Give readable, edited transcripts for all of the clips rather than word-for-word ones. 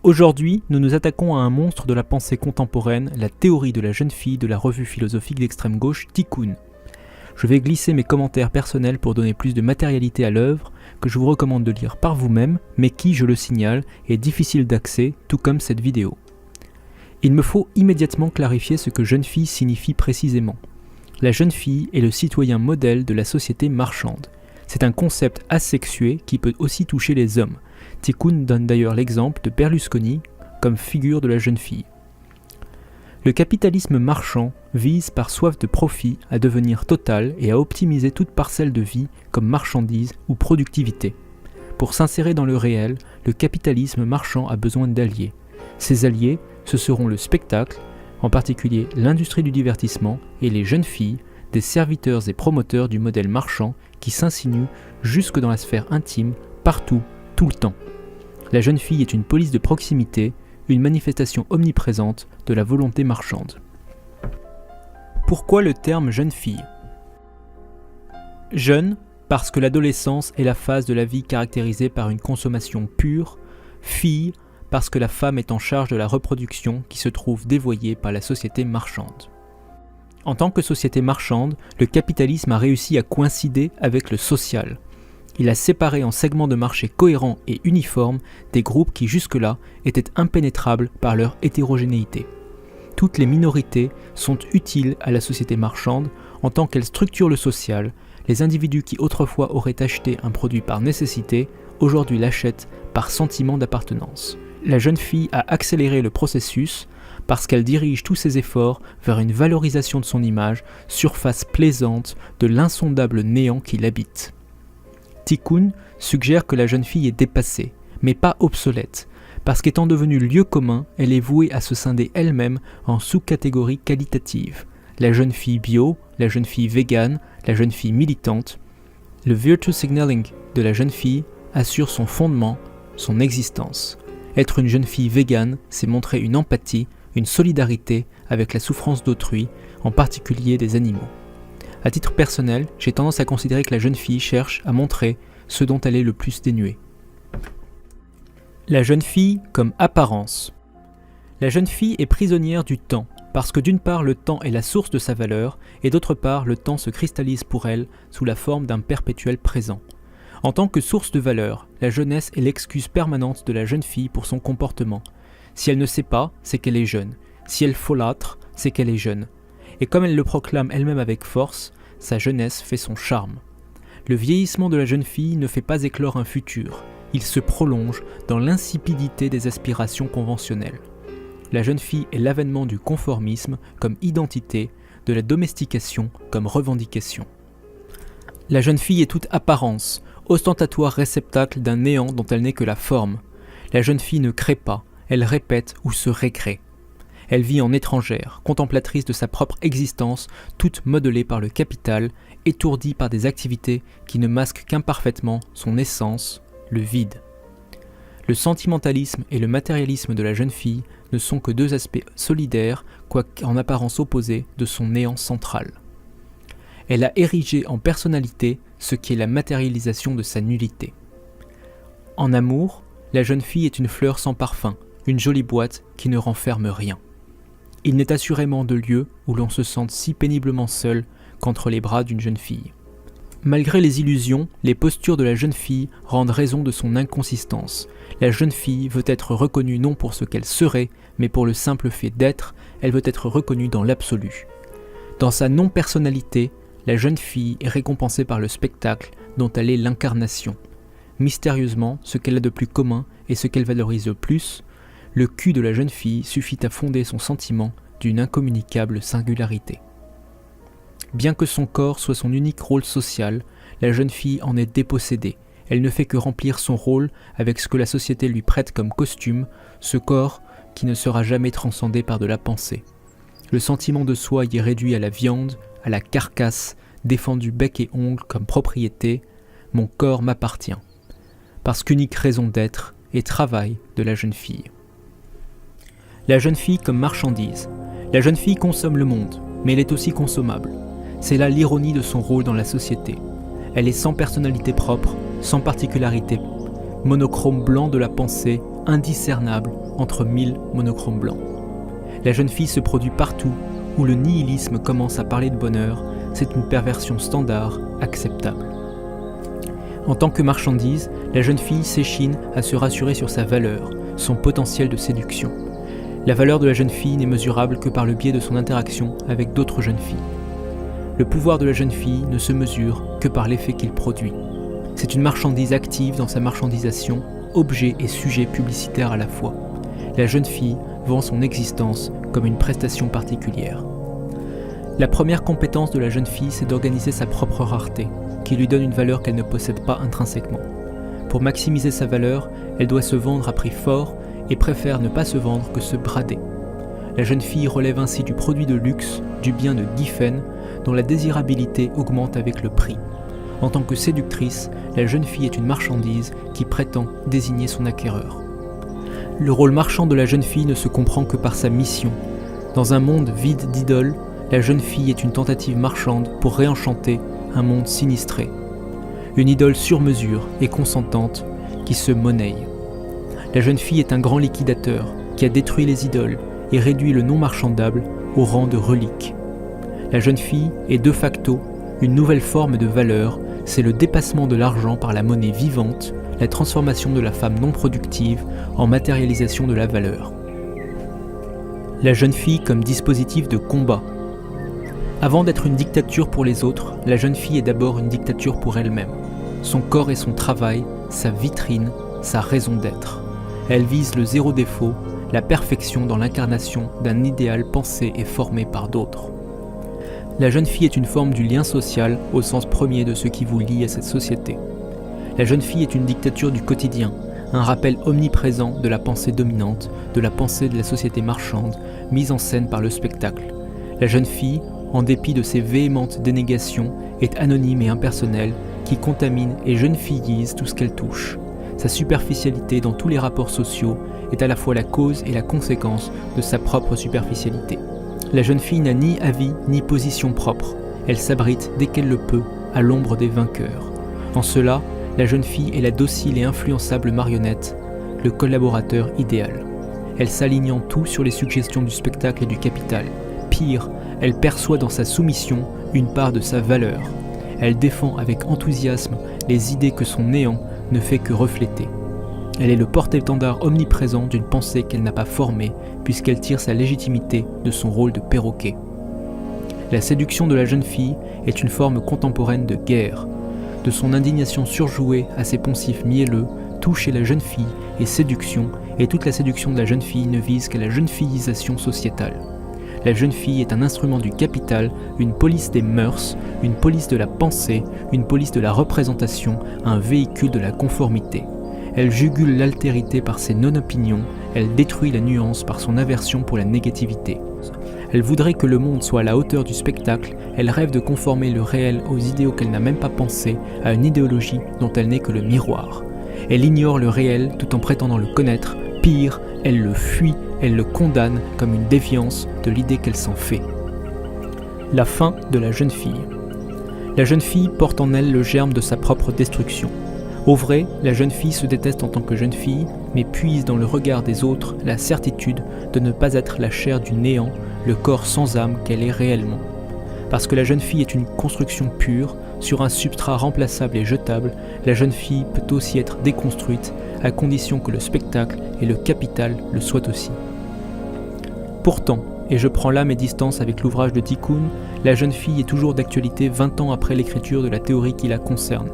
Aujourd'hui, nous nous attaquons à un monstre de la pensée contemporaine, la théorie de la jeune fille de la revue philosophique d'extrême gauche Tikkun. Je vais glisser mes commentaires personnels pour donner plus de matérialité à l'œuvre, que je vous recommande de lire par vous-même, mais qui, je le signale, est difficile d'accès, tout comme cette vidéo. Il me faut immédiatement clarifier ce que jeune fille signifie précisément. La jeune fille est le citoyen modèle de la société marchande. C'est un concept asexué qui peut aussi toucher les hommes. Tikkun donne d'ailleurs l'exemple de Berlusconi comme figure de la jeune fille. Le capitalisme marchand vise par soif de profit à devenir total et à optimiser toute parcelle de vie comme marchandise ou productivité. Pour s'insérer dans le réel, le capitalisme marchand a besoin d'alliés. Ces alliés, ce seront le spectacle, en particulier l'industrie du divertissement et les jeunes filles, des serviteurs et promoteurs du modèle marchand qui s'insinuent jusque dans la sphère intime, partout, tout le temps. La jeune fille est une police de proximité, une manifestation omniprésente de la volonté marchande. Pourquoi le terme jeune fille ? Jeune, parce que l'adolescence est la phase de la vie caractérisée par une consommation pure, fille, parce que la femme est en charge de la reproduction qui se trouve dévoyée par la société marchande. En tant que société marchande, le capitalisme a réussi à coïncider avec le social. Il a séparé en segments de marché cohérents et uniformes des groupes qui jusque-là étaient impénétrables par leur hétérogénéité. Toutes les minorités sont utiles à la société marchande en tant qu'elles structurent le social. Les individus qui autrefois auraient acheté un produit par nécessité, aujourd'hui l'achètent par sentiment d'appartenance. La jeune fille a accéléré le processus parce qu'elle dirige tous ses efforts vers une valorisation de son image, surface plaisante de l'insondable néant qui l'habite. Tikkun suggère que la jeune fille est dépassée, mais pas obsolète, parce qu'étant devenue lieu commun, elle est vouée à se scinder elle-même en sous-catégories qualitatives. La jeune fille bio, la jeune fille végane, la jeune fille militante. Le virtue signaling de la jeune fille assure son fondement, son existence. Être une jeune fille végane, c'est montrer une empathie, une solidarité avec la souffrance d'autrui, en particulier des animaux. À titre personnel, j'ai tendance à considérer que la jeune fille cherche à montrer ce dont elle est le plus dénuée. La jeune fille comme apparence. La jeune fille est prisonnière du temps, parce que d'une part le temps est la source de sa valeur, et d'autre part le temps se cristallise pour elle sous la forme d'un perpétuel présent. En tant que source de valeur, la jeunesse est l'excuse permanente de la jeune fille pour son comportement. Si elle ne sait pas, c'est qu'elle est jeune. Si elle folâtre, c'est qu'elle est jeune. Et comme elle le proclame elle-même avec force, sa jeunesse fait son charme. Le vieillissement de la jeune fille ne fait pas éclore un futur, il se prolonge dans l'insipidité des aspirations conventionnelles. La jeune fille est l'avènement du conformisme comme identité, de la domestication comme revendication. La jeune fille est toute apparence, ostentatoire réceptacle d'un néant dont elle n'est que la forme. La jeune fille ne crée pas, elle répète ou se récrée. Elle vit en étrangère, contemplatrice de sa propre existence, toute modelée par le capital, étourdie par des activités qui ne masquent qu'imparfaitement son essence, le vide. Le sentimentalisme et le matérialisme de la jeune fille ne sont que deux aspects solidaires, quoique en apparence opposés, de son néant central. Elle a érigé en personnalité ce qui est la matérialisation de sa nullité. En amour, la jeune fille est une fleur sans parfum, une jolie boîte qui ne renferme rien. Il n'est assurément de lieu où l'on se sente si péniblement seul qu'entre les bras d'une jeune fille. Malgré les illusions, les postures de la jeune fille rendent raison de son inconsistance. La jeune fille veut être reconnue non pour ce qu'elle serait, mais pour le simple fait d'être, elle veut être reconnue dans l'absolu. Dans sa non-personnalité, la jeune fille est récompensée par le spectacle dont elle est l'incarnation. Mystérieusement, ce qu'elle a de plus commun et ce qu'elle valorise le plus, le cul de la jeune fille suffit à fonder son sentiment d'une incommunicable singularité. Bien que son corps soit son unique rôle social, la jeune fille en est dépossédée. Elle ne fait que remplir son rôle avec ce que la société lui prête comme costume, ce corps qui ne sera jamais transcendé par de la pensée. Le sentiment de soi y est réduit à la viande, à la carcasse, défendu bec et ongle comme propriété. Mon corps m'appartient. Parce qu'unique raison d'être et travail de la jeune fille. La jeune fille comme marchandise. La jeune fille consomme le monde, mais elle est aussi consommable. C'est là l'ironie de son rôle dans la société. Elle est sans personnalité propre, sans particularité, monochrome blanc de la pensée, indiscernable entre 1000 monochromes blancs. La jeune fille se produit partout où le nihilisme commence à parler de bonheur, c'est une perversion standard, acceptable. En tant que marchandise, la jeune fille s'échine à se rassurer sur sa valeur, son potentiel de séduction. La valeur de la jeune fille n'est mesurable que par le biais de son interaction avec d'autres jeunes filles. Le pouvoir de la jeune fille ne se mesure que par l'effet qu'il produit. C'est une marchandise active dans sa marchandisation, objet et sujet publicitaire à la fois. La jeune fille vend son existence comme une prestation particulière. La première compétence de la jeune fille, c'est d'organiser sa propre rareté, qui lui donne une valeur qu'elle ne possède pas intrinsèquement. Pour maximiser sa valeur, elle doit se vendre à prix fort et préfère ne pas se vendre que se brader. La jeune fille relève ainsi du produit de luxe, du bien de Giffen, dont la désirabilité augmente avec le prix. En tant que séductrice, la jeune fille est une marchandise qui prétend désigner son acquéreur. Le rôle marchand de la jeune fille ne se comprend que par sa mission. Dans un monde vide d'idoles, la jeune fille est une tentative marchande pour réenchanter un monde sinistré. Une idole sur mesure et consentante qui se monnaie. La jeune fille est un grand liquidateur qui a détruit les idoles et réduit le non marchandable au rang de relique. La jeune fille est de facto une nouvelle forme de valeur, c'est le dépassement de l'argent par la monnaie vivante, la transformation de la femme non productive en matérialisation de la valeur. La jeune fille comme dispositif de combat. Avant d'être une dictature pour les autres, la jeune fille est d'abord une dictature pour elle-même. Son corps et son travail, sa vitrine, sa raison d'être. Elle vise le zéro défaut, la perfection dans l'incarnation d'un idéal pensé et formé par d'autres. La jeune fille est une forme du lien social au sens premier de ce qui vous lie à cette société. La jeune fille est une dictature du quotidien, un rappel omniprésent de la pensée dominante, de la pensée de la société marchande, mise en scène par le spectacle. La jeune fille, en dépit de ses véhémentes dénégations, est anonyme et impersonnelle, qui contamine et jeune-fillise tout ce qu'elle touche. Sa superficialité dans tous les rapports sociaux est à la fois la cause et la conséquence de sa propre superficialité. La jeune fille n'a ni avis ni position propre, elle s'abrite dès qu'elle le peut à l'ombre des vainqueurs. En cela, la jeune fille est la docile et influençable marionnette, le collaborateur idéal. Elle s'aligne en tout sur les suggestions du spectacle et du capital. Pire, elle perçoit dans sa soumission une part de sa valeur. Elle défend avec enthousiasme les idées que son néant ne fait que refléter. Elle est le porte-étendard omniprésent d'une pensée qu'elle n'a pas formée, puisqu'elle tire sa légitimité de son rôle de perroquet. La séduction de la jeune fille est une forme contemporaine de guerre. De son indignation surjouée à ses poncifs mielleux, tout chez la jeune fille est séduction, et toute la séduction de la jeune fille ne vise qu'à la jeune fillisation sociétale. La jeune fille est un instrument du capital, une police des mœurs, une police de la pensée, une police de la représentation, un véhicule de la conformité. Elle jugule l'altérité par ses non-opinions, elle détruit la nuance par son aversion pour la négativité. Elle voudrait que le monde soit à la hauteur du spectacle, elle rêve de conformer le réel aux idéaux qu'elle n'a même pas pensés, à une idéologie dont elle n'est que le miroir. Elle ignore le réel tout en prétendant le connaître, pire, elle le fuit, elle le condamne comme une déviance de l'idée qu'elle s'en fait. La fin de la jeune fille. La jeune fille porte en elle le germe de sa propre destruction. Au vrai, la jeune fille se déteste en tant que jeune fille, mais puise dans le regard des autres la certitude de ne pas être la chair du néant, le corps sans âme qu'elle est réellement. Parce que la jeune fille est une construction pure, sur un substrat remplaçable et jetable, la jeune fille peut aussi être déconstruite, à condition que le spectacle et le capital le soient aussi. Pourtant, et je prends là mes distances avec l'ouvrage de Tikkun, la jeune fille est toujours d'actualité 20 ans après l'écriture de la théorie qui la concerne.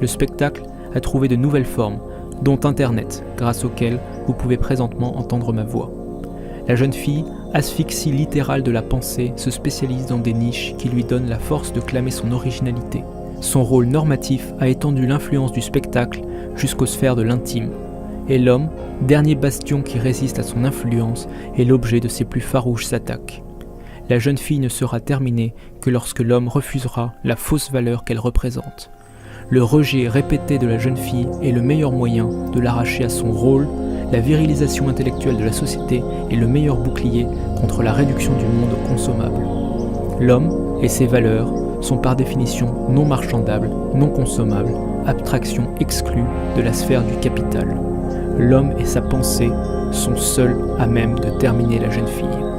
Le spectacle a trouvé de nouvelles formes, dont Internet, grâce auquel vous pouvez présentement entendre ma voix. La jeune fille, asphyxie littérale de la pensée, se spécialise dans des niches qui lui donnent la force de clamer son originalité. Son rôle normatif a étendu l'influence du spectacle jusqu'aux sphères de l'intime. Et l'homme, dernier bastion qui résiste à son influence, est l'objet de ses plus farouches attaques. La jeune fille ne sera terminée que lorsque l'homme refusera la fausse valeur qu'elle représente. Le rejet répété de la jeune fille est le meilleur moyen de l'arracher à son rôle. La virilisation intellectuelle de la société est le meilleur bouclier contre la réduction du monde au consommable. L'homme et ses valeurs sont par définition non marchandables, non consommables, abstraction exclue de la sphère du capital. l'homme et sa pensée sont seuls à même de terminer la jeune fille.